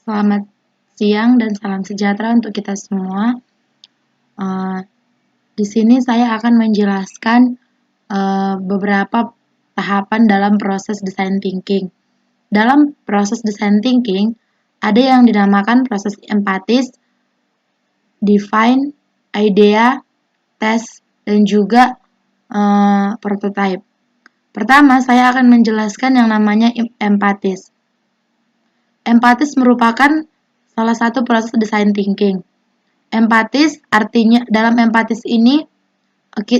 Selamat siang dan salam sejahtera untuk kita semua. Di sini saya akan menjelaskan beberapa tahapan dalam proses design thinking. Dalam proses design thinking, ada yang dinamakan proses empatis, define, idea, test, dan juga prototype. Pertama, saya akan menjelaskan yang namanya empatis. Empatis merupakan salah satu proses design thinking. Empatis artinya dalam empatis ini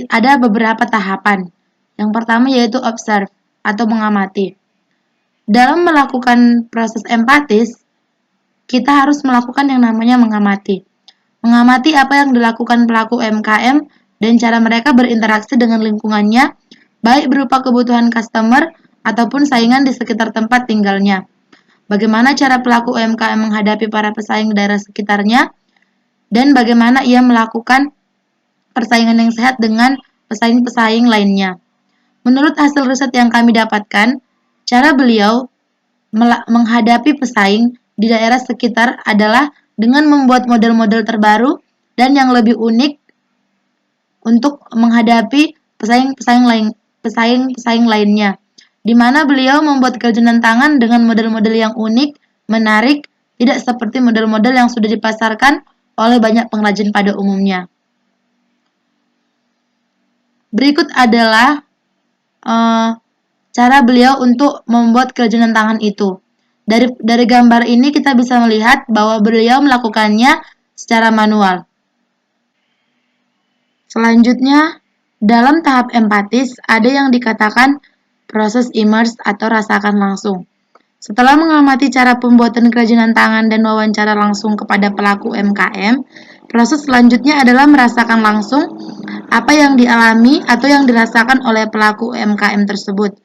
ada beberapa tahapan. Yang pertama yaitu observe atau mengamati. Dalam melakukan proses empatis, kita harus melakukan yang namanya mengamati. Mengamati apa yang dilakukan pelaku UMKM dan cara mereka berinteraksi dengan lingkungannya, baik berupa kebutuhan customer ataupun saingan di sekitar tempat tinggalnya. Bagaimana cara pelaku UMKM menghadapi para pesaing daerah sekitarnya, dan bagaimana ia melakukan persaingan yang sehat dengan pesaing-pesaing lainnya. Menurut hasil riset yang kami dapatkan, cara beliau menghadapi pesaing di daerah sekitar adalah dengan membuat model-model terbaru dan yang lebih unik untuk menghadapi pesaing-pesaing lainnya, di mana beliau membuat kerajinan tangan dengan model-model yang unik, menarik, tidak seperti model-model yang sudah dipasarkan oleh banyak pengrajin pada umumnya. Berikut adalah cara beliau untuk membuat kerajinan tangan itu. Dari gambar ini kita bisa melihat bahwa beliau melakukannya secara manual. Selanjutnya, dalam tahap empatis ada yang dikatakan proses immerse atau rasakan langsung. Setelah mengamati cara pembuatan kerajinan tangan dan wawancara langsung kepada pelaku UMKM, proses selanjutnya adalah merasakan langsung apa yang dialami atau yang dirasakan oleh pelaku UMKM tersebut.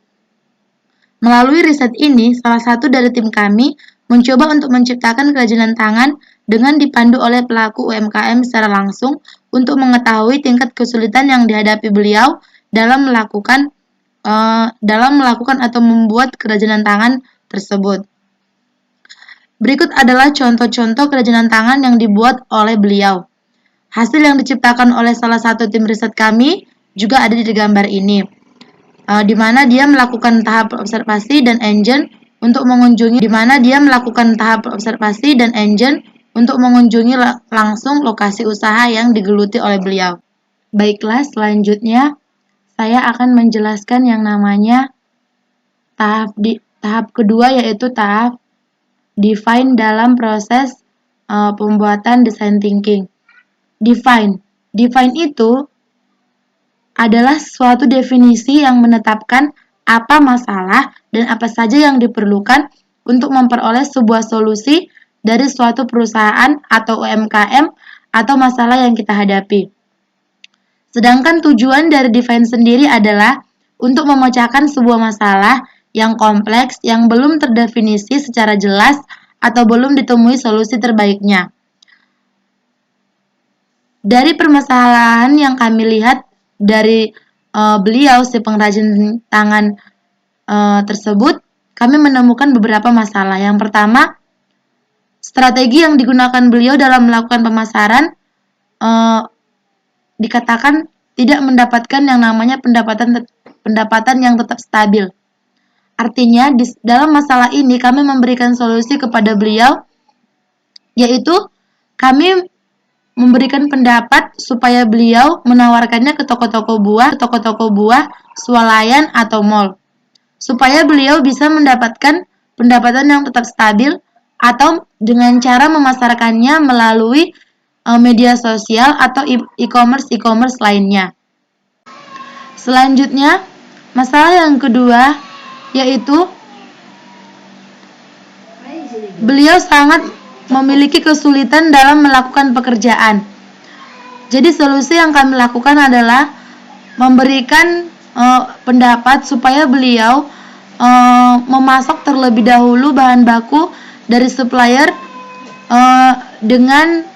Melalui riset ini, salah satu dari tim kami mencoba untuk menciptakan kerajinan tangan dengan dipandu oleh pelaku UMKM secara langsung untuk mengetahui tingkat kesulitan yang dihadapi beliau dalam melakukan atau membuat kerajinan tangan tersebut. Berikut adalah contoh-contoh kerajinan tangan yang dibuat oleh beliau. Hasil yang diciptakan oleh salah satu tim riset kami juga ada di gambar ini, di mana dia melakukan tahap observasi dan engine untuk mengunjungi langsung lokasi usaha yang digeluti oleh beliau. Baiklah, selanjutnya saya akan menjelaskan yang namanya tahap kedua, yaitu tahap define dalam proses pembuatan design thinking. Define itu adalah suatu definisi yang menetapkan apa masalah dan apa saja yang diperlukan untuk memperoleh sebuah solusi dari suatu perusahaan atau UMKM atau masalah yang kita hadapi. Sedangkan tujuan dari define sendiri adalah untuk memecahkan sebuah masalah yang kompleks yang belum terdefinisi secara jelas atau belum ditemui solusi terbaiknya. Dari permasalahan yang kami lihat dari beliau, si pengrajin tangan tersebut, kami menemukan beberapa masalah. Yang pertama, strategi yang digunakan beliau dalam melakukan pemasaran dikatakan tidak mendapatkan yang namanya pendapatan yang tetap stabil. Artinya, dalam masalah ini kami memberikan solusi kepada beliau, yaitu kami memberikan pendapat supaya beliau menawarkannya ke toko-toko buah, swalayan atau mall, supaya beliau bisa mendapatkan pendapatan yang tetap stabil, atau dengan cara memasarkannya melalui media sosial atau e-commerce lainnya. Selanjutnya, masalah yang kedua yaitu beliau sangat memiliki kesulitan dalam melakukan pekerjaan. Jadi solusi yang kami lakukan adalah memberikan pendapat supaya beliau memasok terlebih dahulu bahan baku dari supplier dengan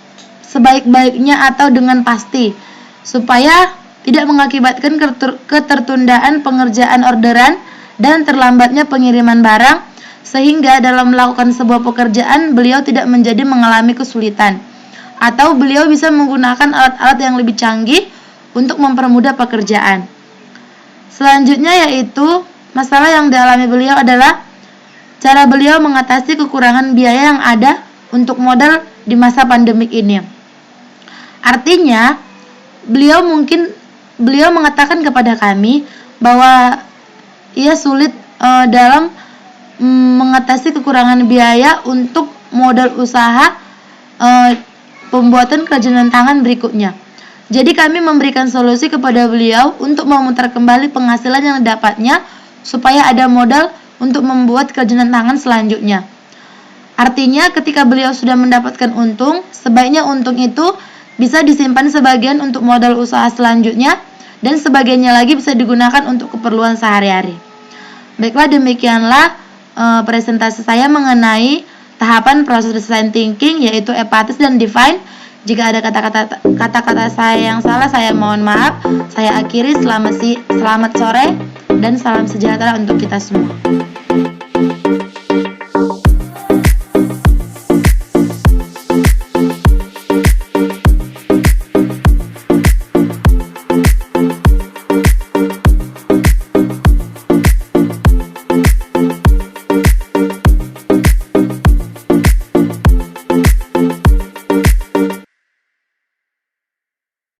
sebaik-baiknya atau dengan pasti, supaya tidak mengakibatkan ketertundaan pengerjaan orderan dan terlambatnya pengiriman barang, sehingga dalam melakukan sebuah pekerjaan beliau tidak menjadi mengalami kesulitan, atau beliau bisa menggunakan alat-alat yang lebih canggih untuk mempermudah pekerjaan. Selanjutnya yaitu masalah yang dialami beliau adalah cara beliau mengatasi kekurangan biaya yang ada untuk modal di masa pandemik ini. Artinya, beliau mengatakan kepada kami bahwa ia sulit dalam mengatasi kekurangan biaya untuk modal usaha pembuatan kerajinan tangan berikutnya. Jadi kami memberikan solusi kepada beliau untuk memutar kembali penghasilan yang didapatnya supaya ada modal untuk membuat kerajinan tangan selanjutnya. Artinya ketika beliau sudah mendapatkan untung, sebaiknya untung itu bisa disimpan sebagian untuk modal usaha selanjutnya dan sebagiannya lagi bisa digunakan untuk keperluan sehari-hari. Baiklah, demikianlah presentasi saya mengenai tahapan proses design thinking, yaitu apatis dan define. Jika ada kata-kata saya yang salah, saya mohon maaf. Saya akhiri, selamat sore dan salam sejahtera untuk kita semua.